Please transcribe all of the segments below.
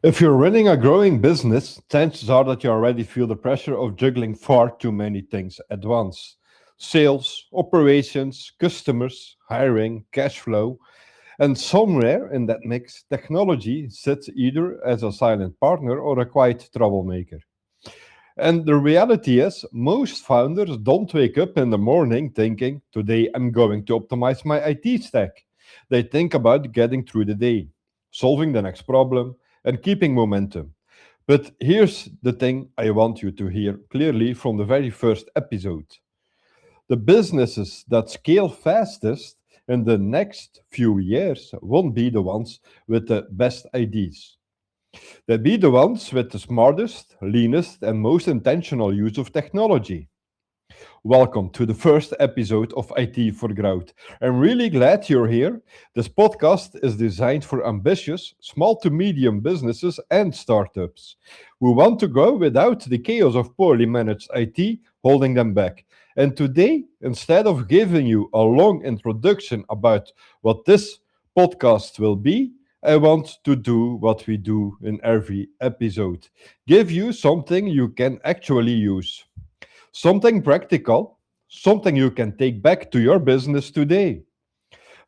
If you're running a growing business, chances are that you already feel the pressure of juggling far too many things at once. Sales, operations, customers, hiring, cash flow, and somewhere in that mix, technology sits either as a silent partner or a quiet troublemaker. And the reality is, most founders don't wake up in the morning thinking, today I'm going to optimize my IT stack. They think about getting through the day, solving the next problem, and keeping momentum. But here's the thing I want you to hear clearly from the very first episode. The businesses that scale fastest in the next few years won't be the ones with the best ideas. They'll be the ones with the smartest, leanest, and most intentional use of technology. Welcome to the first episode of IT for Growth. I'm really glad you're here. This podcast is designed for ambitious, small to medium businesses and startups who want to grow without the chaos of poorly managed IT holding them back. And today, instead of giving you a long introduction about what this podcast will be, I want to do what we do in every episode, give you something you can actually use. Something practical, something you can take back to your business today.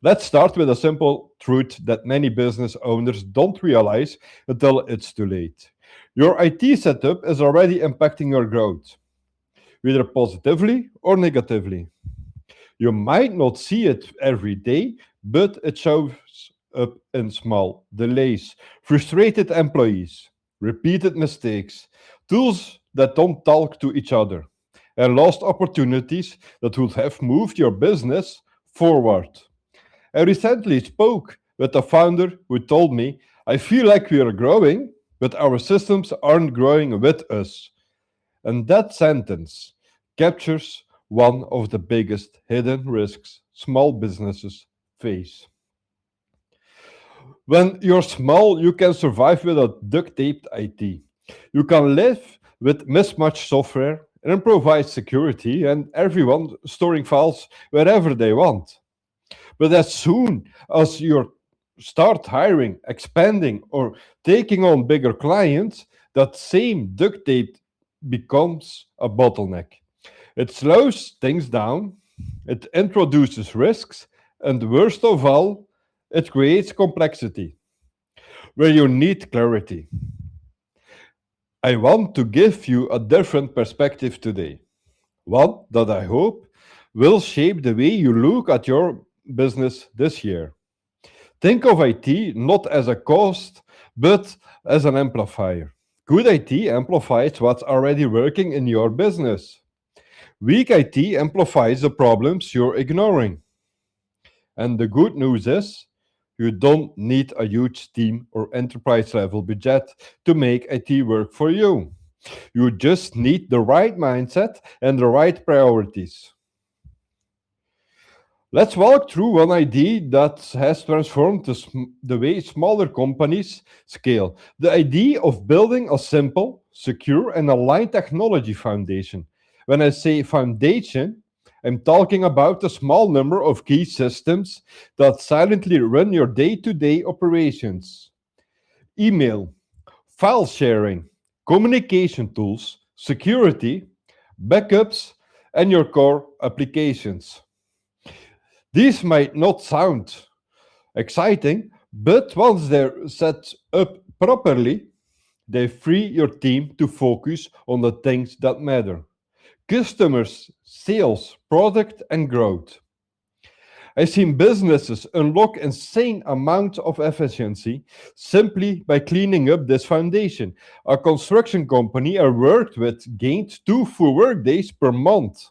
Let's start with a simple truth that many business owners don't realize until it's too late. Your IT setup is already impacting your growth, either positively or negatively. You might not see it every day, but it shows up in small delays, frustrated employees, repeated mistakes, tools that don't talk to each other, and lost opportunities that would have moved your business forward. I recently spoke with a founder who told me, I feel like we are growing, but our systems aren't growing with us. And that sentence captures one of the biggest hidden risks small businesses face. When you're small, you can survive with a duct taped IT. You can live with mismatched software, improvise security, and everyone storing files wherever they want. But as soon as you start hiring, expanding, or taking on bigger clients, that same duct tape becomes a bottleneck. It slows things down, it introduces risks, and worst of all, it creates complexity where you need clarity. I want to give you a different perspective today, one that I hope will shape the way you look at your business this year. Think of IT not as a cost, but as an amplifier. Good IT amplifies what's already working in your business. Weak IT amplifies the problems you're ignoring. And the good news is, you don't need a huge team or enterprise level budget to make IT work for you. You just need the right mindset and the right priorities. Let's walk through one idea that has transformed the way smaller companies scale. The idea of building a simple, secure, and aligned technology foundation. When I say foundation, I'm talking about a small number of key systems that silently run your day to day operations: email, file sharing, communication tools, security, backups, and your core applications. These might not sound exciting, but once they're set up properly, they free your team to focus on the things that matter: customers, sales, product, and growth. I've seen businesses unlock insane amounts of efficiency simply by cleaning up this foundation. A construction company I worked with gained 2 full workdays per month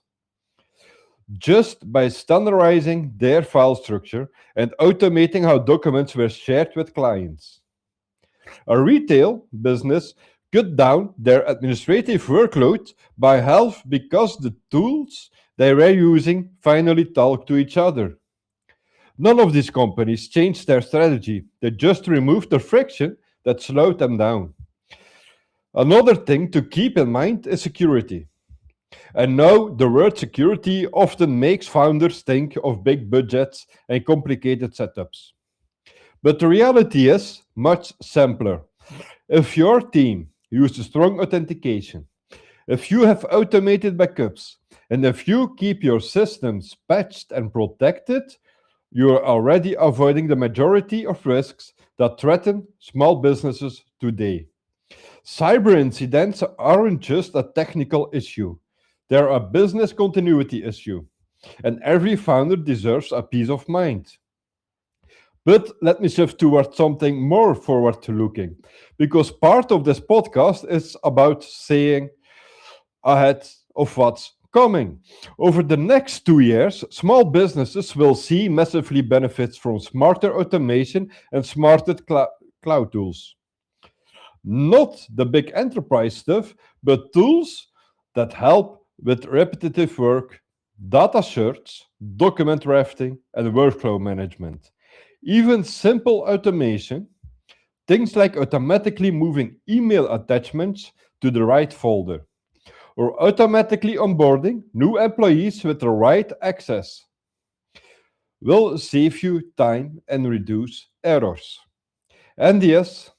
just by standardizing their file structure and automating how documents were shared with clients. A retail business cut down their administrative workload by half because the tools they were using finally talk to each other. None of these companies changed their strategy, they just removed the friction that slowed them down. Another thing to keep in mind is security. And now the word security often makes founders think of big budgets and complicated setups. But the reality is much simpler. If your team uses strong authentication, if you have automated backups, and if you keep your systems patched and protected, you are already avoiding the majority of risks that threaten small businesses today. Cyber incidents aren't just a technical issue, they're a business continuity issue, and every founder deserves a peace of mind. But let me shift towards something more forward looking, because part of this podcast is about saying ahead of what's coming. Over the next 2 years, small businesses will see massively benefits from smarter automation and smarter cloud tools. Not the big enterprise stuff, but tools that help with repetitive work, data search, document drafting, and workflow management. Even simple automation, things like automatically moving email attachments to the right folder or automatically onboarding new employees with the right access, will save you time and reduce errors. And yes,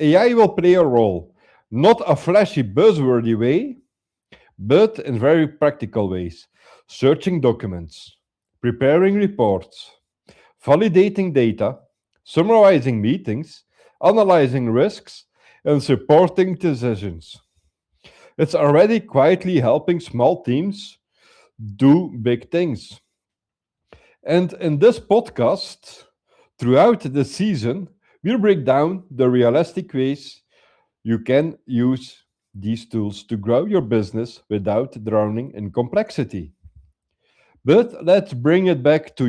AI will play a role, not a flashy buzzwordy way, but in very practical ways. Searching documents, preparing reports, validating data, summarizing meetings, analyzing risks, and supporting decisions. It's already quietly helping small teams do big things. And in this podcast, throughout the season, we'll break down the realistic ways you can use these tools to grow your business without drowning in complexity. But let's bring it back to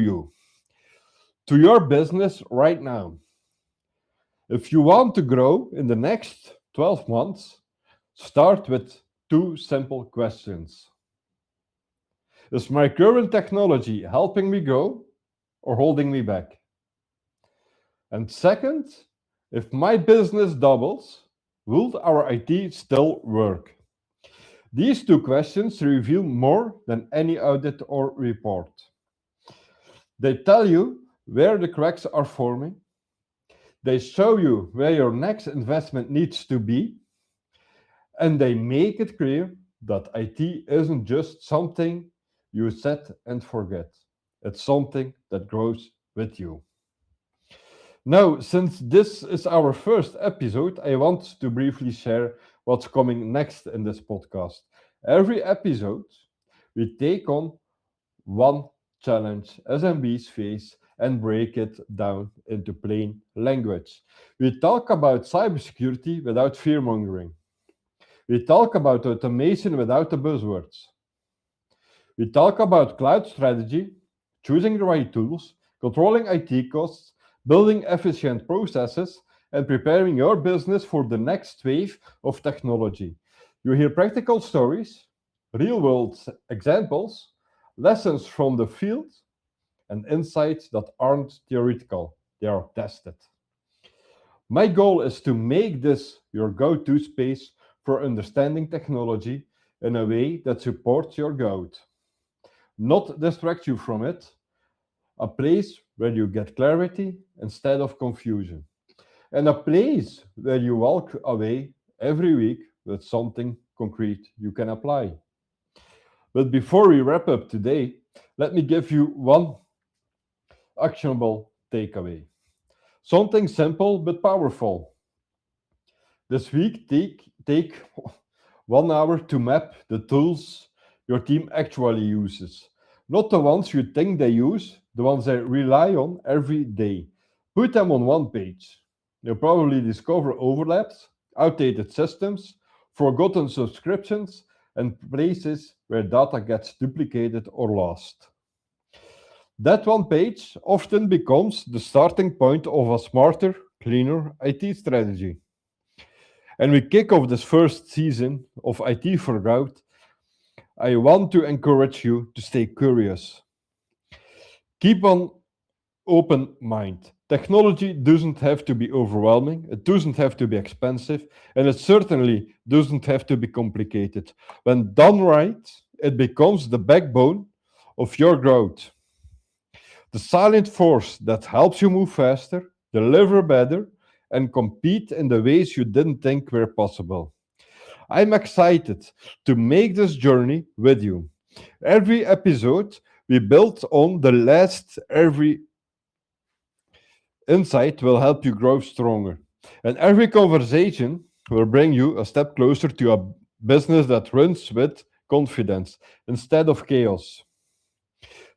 your business right now. If you want to grow in the next 12 months, start with two simple questions. Is my current technology helping me grow or holding me back? And second, if my business doubles, will our IT still work? These two questions reveal more than any audit or report. They tell you where the cracks are forming, they show you where your next investment needs to be, and they make it clear that IT isn't just something you set and forget. It's something that grows with you. Now, since this is our first episode, I want to briefly share what's coming next in this podcast. Every episode, we take on one challenge SMBs face and break it down into plain language. We talk about cybersecurity without fear mongering. We talk about automation without the buzzwords. We talk about cloud strategy, choosing the right tools, controlling IT costs, building efficient processes, and preparing your business for the next wave of technology. You hear practical stories, real world examples, lessons from the field, and insights that aren't theoretical, they are tested. My goal is to make this your go to space for understanding technology in a way that supports your growth, not distract you from it, a place where you get clarity instead of confusion, and a place where you walk away every week with something concrete you can apply. But before we wrap up today, let me give you one actionable takeaway. Something simple but powerful. This week, take 1 hour to map the tools your team actually uses. Not the ones you think they use, the ones they rely on every day. Put them on one page. You'll probably discover overlaps, outdated systems, forgotten subscriptions, and places where data gets duplicated or lost. That one page often becomes the starting point of a smarter, cleaner IT strategy. And we kick off this first season of IT for Growth. I want to encourage you to stay curious. Keep an open mind. Technology doesn't have to be overwhelming, it doesn't have to be expensive, and it certainly doesn't have to be complicated. When done right, it becomes the backbone of your growth. The silent force that helps you move faster, deliver better, and compete in the ways you didn't think were possible. I'm excited to make this journey with you. Every episode we build on the last, every insight will help you grow stronger. And every conversation will bring you a step closer to a business that runs with confidence instead of chaos.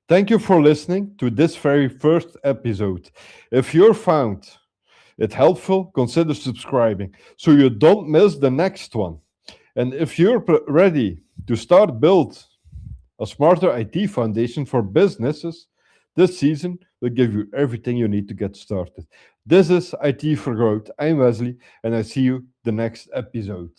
Thank you for listening to this very first episode. If you found it helpful, consider subscribing so you don't miss the next one. And if you're ready to start build a smarter IT foundation for businesses, this season will give you everything you need to get started. This is IT for Growth. I'm Wesley, and I see you the next episode.